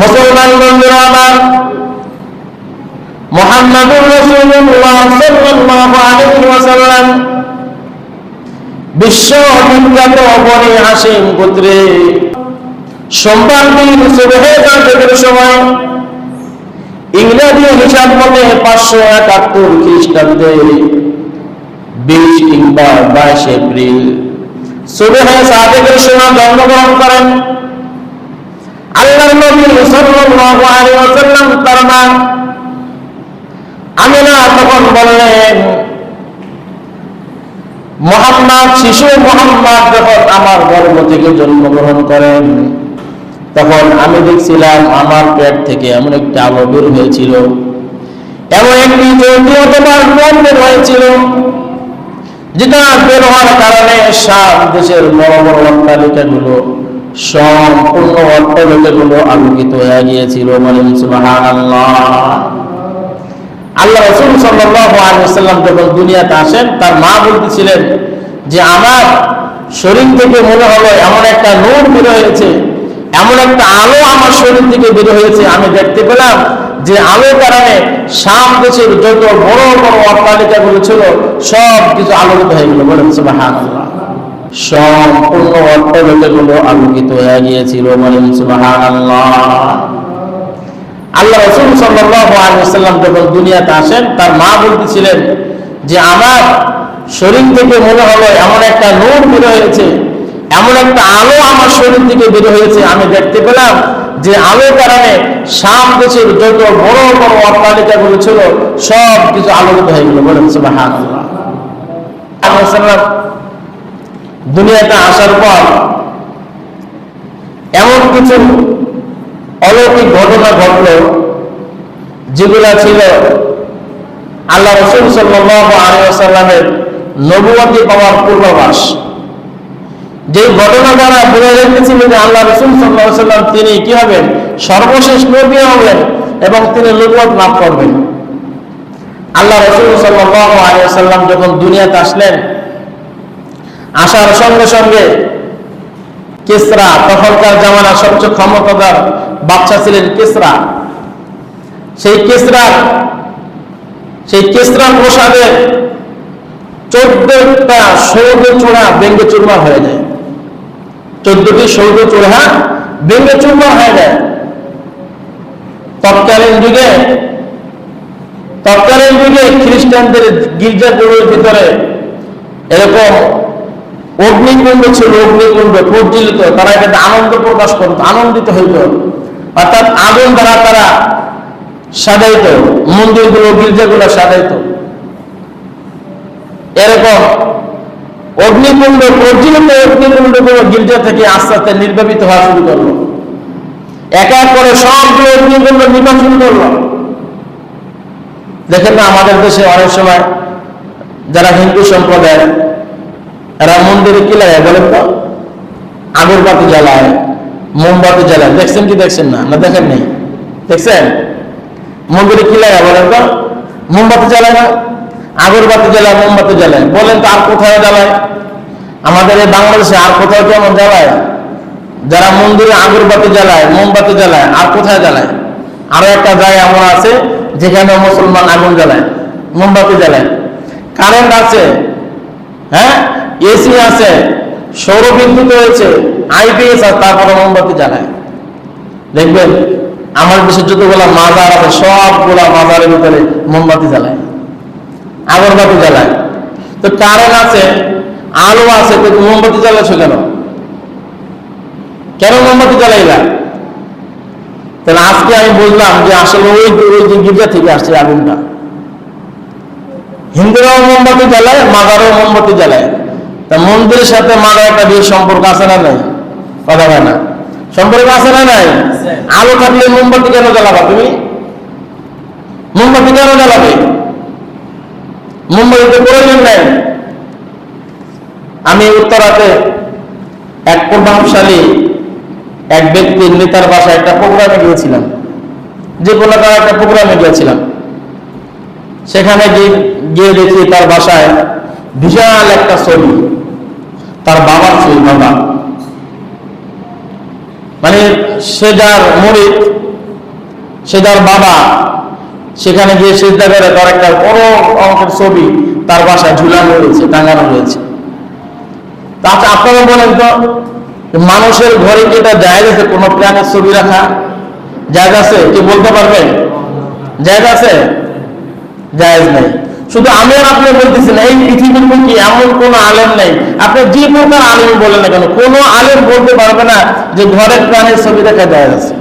মুসলমান বন্ধুরা আমার, মুহাম্মাদুর রাসূলুল্লাহ সাল্লাল্লাহু আলাইহি ওয়াসাল্লাম বিশ্ব বিখ্যাত বনি হাশিম গোত্রে সোমবার দিন সুবহে জাতের সময় ইংরেজি হিসাব মতে 571 খ্রিস্টাব্দে 20 কিংবা 22 এপ্রিল সুবহে জাতের সময় জন্মগ্রহণ করেন আল্লাহর নবী সাল্লাল্লাহু আলাইহি ওয়াসাল্লাম। তার মা আমিনা তখন বললেন, শিশু মুহাম্মদ যখন আমার গর্ভ থেকে জন্মগ্রহণ করেন তখন আমি দেখছিলাম আমার পেট থেকে এমন একটা আলো বের হয়েছিল, এমন একটি জ্যোতির্ময় আলো বের হয়েছিল, যেটা বের হওয়ার কারণে শাম দেশের বড় বড় অট্টালিকাগুলো সম্পূর্ণ অট্টালিকাগুলো আলোকিত হয়ে গিয়েছিল। বলেন সুবহানাল্লাহ। আল্লাহ রাসূল সাল্লাল্লাহু আলাইহি ওয়াসাল্লাম যখন দুনিয়াতে আসেন, তার মা বলতেছিলেন যে আমার শরীর থেকে মনে হলো এমন একটা নূর বের হয়েছে, এমন একটা আলো আমার শরীর থেকে বের হয়েছে। আমি দেখতে পেলাম যে আলোর কারণে শাম দেশের যত বড় বড় অট্টালিকাগুলো ছিল সব কিছু আলোকিত হয়ে গেল। বলেন সুবহানাল্লাহ। সম্পূর্ণ অট্টালিকাগুলো আলোকিত হয়ে গিয়েছিল। বলেন সুবহানাল্লাহ। আল্লাহ রাসূল সাল্লাল্লাহু আলাইহি ওয়াসাল্লাম যখন দুনিয়াতে আসেন, তার মা বলতেছিলেন যে আমার শরীর থেকে মনে হলো এমন একটা নূর বের হয়েছে, এমন একটা আলো আমার শরীর থেকে বের হয়েছে। আমি দেখতে পেলাম যে আলোর কারণে শাম দেশের যত বড় বড় অট্টালিকাগুলো ছিল সব কিছু আলোকিত হয়ে গেল। বলেন সুবহানাল্লাহ। দুনিয়াতে আসার পর এমন কিছু অলৌকিক ঘটনা ঘটল যেগুলা ছিল আল্লাহ রাসূল সাল্লাল্লাহু আলাইহি ওয়াসাল্লামের নবুয়তি পাওয়ার পূর্বাভাস। যে ঘটনা দ্বারা বোঝা যাচ্ছিল যে আল্লাহ রাসূল সাল্লাল্লাহু আলাইহি ওয়াসাল্লাম তিনি কি হবেন, সর্বশেষ নবী হবেন এবং তিনি নবুয়ত লাভ করবেন। আল্লাহ রাসূল সাল্লাল্লাহু আলাইহি ওয়াসাল্লাম যখন দুনিয়াতে আসলেন, আসার সঙ্গে সঙ্গে কিসরা, তখনকার জামানার সবচেয়ে ক্ষমতাধর বাদশা ছিলেন কিসরা। সেই কিসরা প্রসাদের 14টা সৌধ চূড়া ভেঙে চুরমার হয়ে যায়। 14টি সৌধ চূড়া ভেঙে চুরমার হয়ে যায়। তৎকালীন যুগে খ্রিস্টানদের গির্জাগুলোর ভিতরে এরকম অগ্নিকুণ্ড ছিল, অগ্নিকুণ্ড প্রজ্বলিত, তারা এটাতে আনন্দ প্রকাশ করত, আনন্দিত হইত, অর্থাৎ আগুন দ্বারা তারা সাজাইত, মন্দিরগুলো গির্জাগুলো সাজাইত। এরকম অগ্নিকুণ্ড প্রজ্বলিত অগ্নিকুণ্ডগুলো গির্জা থেকে আস্তে আস্তে নির্বাপিত হওয়া শুরু করলো। এক এক করে সবগুলো অগ্নিকুণ্ড নিভা শুরু করলো। দেখেন না, আমাদের দেশে অনেক সময় যারা হিন্দু সম্প্রদায় এরা মন্দিরে কি লাগায় বলেন তো? আগরবাতি জ্বালায়, মোমবাতি জ্বালায়। দেখছেন কি দেখছেন না? না দেখেন নেই? দেখছেন? মন্দিরে কি লাগায় বলেন তো? মোমবাতি জ্বালায় না? আগরবাতি জ্বালায়, মোমবাতি জ্বালায়। বলেন তো আর কোথায় জ্বালায়? আমাদের এই বাংলাদেশে আর কোথাও কেমন জ্বালায়? যারা মন্দিরে আগরবাতি জ্বালায়, মোমবাতি জ্বালায়, আর কোথায় জ্বালায়? আরো একটা জায়গা এমন আছে যেখানে মুসলমান আগুন জ্বালায়, মোমবাতি জ্বালায়। কারেন্ট আছে, হ্যাঁ, এসি আছে, সৌর বিদ্যুৎ রয়েছে, আইপিএস আছে, তারপরে মোমবাতি জ্বালায়। দেখবেন আমার দেশে যতগুলা মাজার আছে সবগুলা মাজারের ভিতরে মোমবাতি জ্বালায়, আগরবাতি জ্বালায়। তো কারেন্ট আছে, আলো আছে, তো মোমবাতি জ্বালাচ্ছ কেন? কেন মোমবাতি জ্বালাইলা? তাহলে আজকে আমি বুঝলাম যে আসলে ওই যে গির্জা থেকে আসছে আগুনটা। হিন্দুরাও মোমবাতি জ্বালায়, মাজারও মোমবাতি জ্বালায়। তা মন্দিরের সাথে মাজার একটা বিয়ের সম্পর্ক আছে না নাই? কথা হয় না, সম্পর্ক আছে না নাই? আলো থাকলে মোমবাতি কেন জ্বালাবা? তুমি মোমবাতি কেন জ্বালাবে? মোমবাতিতে প্রয়োজন নাই। আমি উত্তরাতে এক প্রভাবশালী এক ব্যক্তির নেতার বাসায় একটা প্রোগ্রামে গিয়েছিলাম, যে কোনো একটা প্রোগ্রামে গিয়েছিলাম। সেখানে গিয়ে দেখি তার বাসায় বিশাল একটা ছবি, তার বাবার ছবি। বাবা মানে সে যার মুরিদ, সে তার বাবা সেখানে গিয়ে সিজদা করে তার একটা বড় অঙ্কের ছবি তার বাসায় ঝুলানো রয়েছে, টাঙানো রয়েছে। আচ্ছা আপনারা বলেন তো, মানুষের ঘরে কি এটা জায়েজ আছে কোনো প্রাণের ছবি রাখা? জায়েজ আছে? কি বলতে পারবেন জায়েজ আছে? জায়েজ নাই। শুধু আমি আর আপনি বলতেছি না, এই পৃথিবীর কি এমন কোন আলেম নেই, আপনি যে প্রকার আলেম বলেন না কেন, কোন আলেম বলতে পারবে না যে ঘরের প্রাণের ছবি দেখা জায়েজ আছে।